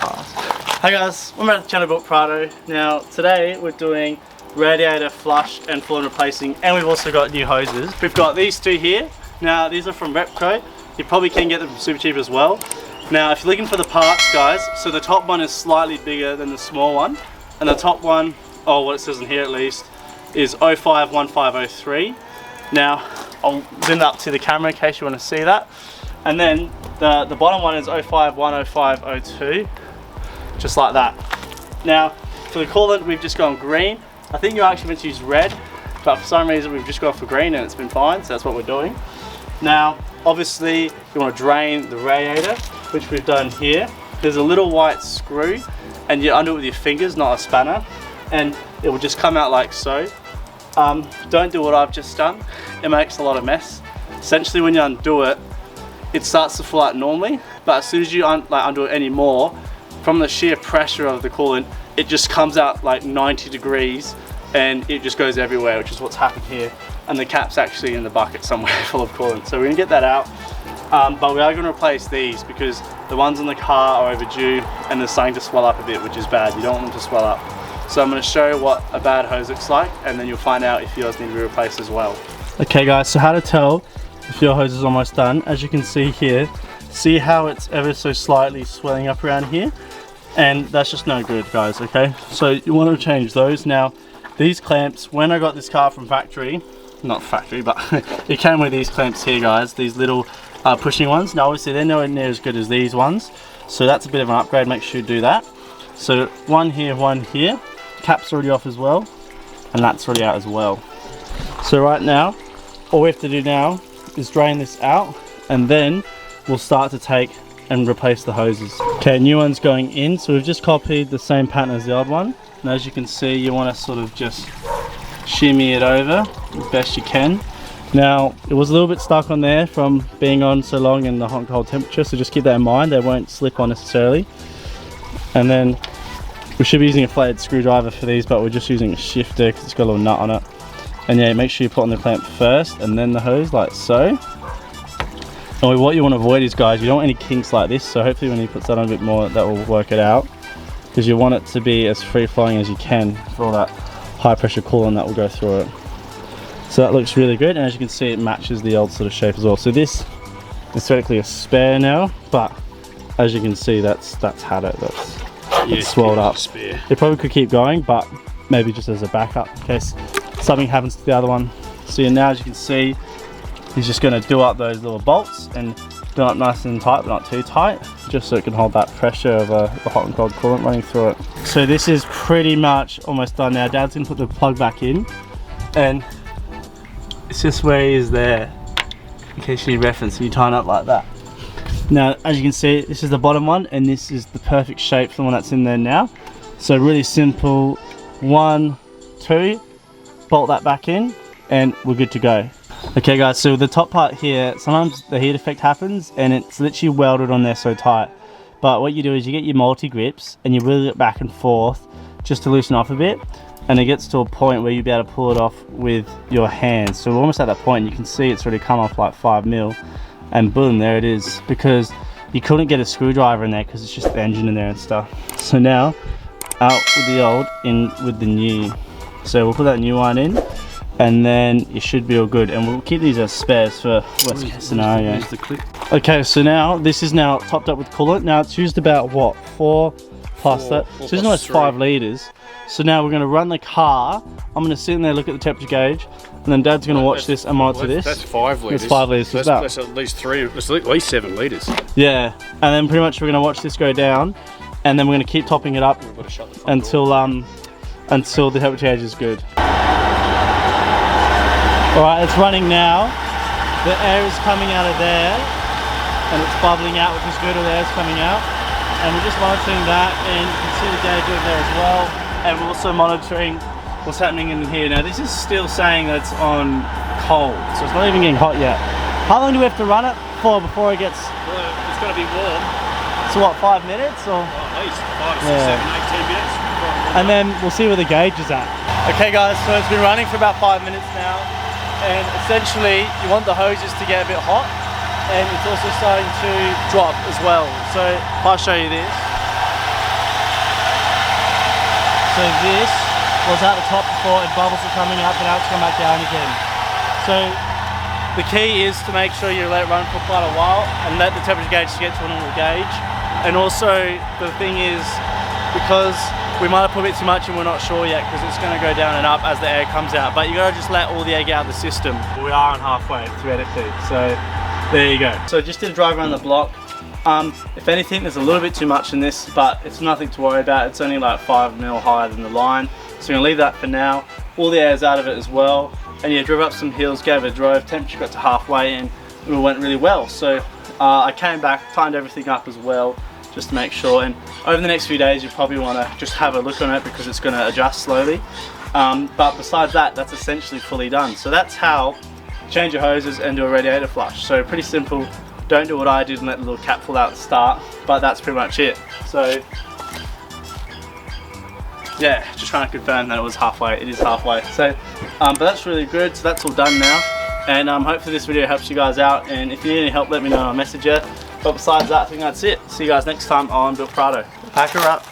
pass. Hey guys, I'm at the channel Built Prado. Now today we're doing radiator flush and full and replacing, and we've also got new hoses. We've got these two here. Now these are from Repco. You probably can get them from Supercheap as well. Now if you're looking for the parts guys, so the top one is slightly bigger than the small one, and the top one, oh what it says in here at least, is 051503. Now I'll zoom up to the camera in case you want to see that. And then the bottom one is 05110502, just like that. Now for the coolant we've just gone green. I think you're actually meant to use red, but for some reason we've just gone for green and it's been fine, so that's what we're doing. Now obviously you want to drain the radiator, which we've done here. There's a little white screw and you undo it with your fingers, not a spanner, and it will just come out like so. Don't do what I've just done, it makes a lot of mess. Essentially when you undo it, it starts to flow out normally, but as soon as you undo it any more, from the sheer pressure of the coolant, it just comes out like 90 degrees and it just goes everywhere, which is what's happened here. And the cap's actually in the bucket somewhere full of coolant. So we're gonna get that out, but we are gonna replace these because the ones in the car are overdue and they're starting to swell up a bit, which is bad. You don't want them to swell up. So I'm gonna show you what a bad hose looks like, and then you'll find out if yours need to be replaced as well. Okay guys, so how to tell if your hose is almost done. As you can see here, see how it's ever so slightly swelling up around here, and that's just no good guys, okay? So you want to change those. Now these clamps, when I got this car from factory, not factory, but it came with these clamps here guys, these little pushing ones. Now obviously they're nowhere near as good as these ones, so that's a bit of an upgrade, make sure you do that. So one here, cap's already off as well, and that's already out as well. So right now, all we have to do now is drain this out, and then we'll start to take and replace the hoses. Okay, new one's going in, so we've just copied the same pattern as the old one. And as you can see, you want to sort of just shimmy it over as best you can. Now, it was a little bit stuck on there from being on so long in the hot and cold temperature, so just keep that in mind, they won't slip on necessarily. And then we should be using a flathead screwdriver for these, but we're just using a shifter because it's got a little nut on it. And yeah, make sure you put on the clamp first and then the hose, like so. And what you want to avoid is guys, you don't want any kinks like this, so hopefully when you put that on a bit more, that will work it out, because you want it to be as free flowing as you can for all that high pressure coolant that will go through it. So that looks really good, and as you can see it matches the old sort of shape as well. So this is theoretically a spare now, but as you can see that's had it, that's swelled up. It probably could keep going, but maybe just as a backup in case something happens to the other one. So now as you can see, he's just going to do up those little bolts and do it nice and tight, but not too tight, just so it can hold that pressure of the hot and cold coolant running through it. So this is pretty much almost done now. Dad's going to put the plug back in, and it's just where he is there, in case you need reference. You tie it up like that. Now as you can see, this is the bottom one, and this is the perfect shape for the one that's in there now. So really simple, 1, 2, bolt that back in, and we're good to go. Okay guys, so the top part here, sometimes the heat effect happens and it's literally welded on there so tight. But what you do is you get your multi-grips and you wheel it back and forth just to loosen off a bit, and it gets to a point where you'll be able to pull it off with your hands. So we're almost at that point, you can see it's already come off like 5 mil, and boom, there it is, because you couldn't get a screwdriver in there because it's just the engine in there and stuff. So now, out with the old, in with the new. So we'll put that new one in, and then it should be all good, and we'll keep these as spares for worst case scenario. Okay, so now this is now topped up with coolant. Now it's used about what, 4 plus that, so it's almost 5 litres. So now we're going to run the car. I'm going to sit in there, look at the temperature gauge, and then Dad's going to watch this and monitor this. That's 5 litres. That's 5 litres. That's at least 3, that's at least 7 litres. Yeah, and then pretty much we're going to watch this go down, and then we're going to keep topping it up until the temperature gauge is good. Alright, it's running now. The air is coming out of there, and it's bubbling out, which is good. All the air is coming out, and we're just monitoring that, and you can see the gauge over there as well. And we're also monitoring what's happening in here. Now this is still saying that it's on cold, so it's not even getting hot yet. How long do we have to run it for before it gets? Well, it's got to be warm. So what, 5 minutes or? Well, at least 5, 6, 7, 8, 10 minutes. And then we'll see where the gauge is at. Okay guys, so it's been running for about 5 minutes now, and essentially you want the hoses to get a bit hot, and it's also starting to drop as well. So if I show you this, So this was at the top before and bubbles were coming up, and now it's come back down again. So the key is to make sure you let it run for quite a while and let the temperature gauge get to a normal gauge. And also the thing is, because we might have put a bit too much and we're not sure yet, because it's going to go down and up as the air comes out, but you got to just let all the air get out of the system. We are on halfway theoretically, so there you go. So just did a drive around the block. If anything, there's a little bit too much in this, but it's nothing to worry about. It's only like 5 mil higher than the line, so we're gonna leave that for now. All the air's out of it as well. And yeah, drove up some hills, gave it a drove, temperature got to halfway and it went really well. So I came back, tightened everything up as well, just to make sure. And over the next few days, you probably want to just have a look on it because it's going to adjust slowly. But besides that, that's essentially fully done. So that's how you change your hoses and do a radiator flush. So pretty simple. Don't do what I did and let the little cap fall out at the start, but that's pretty much it. So yeah, just trying to confirm that it was halfway. It is halfway. So, but that's really good. So that's all done now. And hopefully this video helps you guys out. And if you need any help, let me know. I'll message you. But besides that, I think that's it. See you guys next time on Built Prado. Pack her up.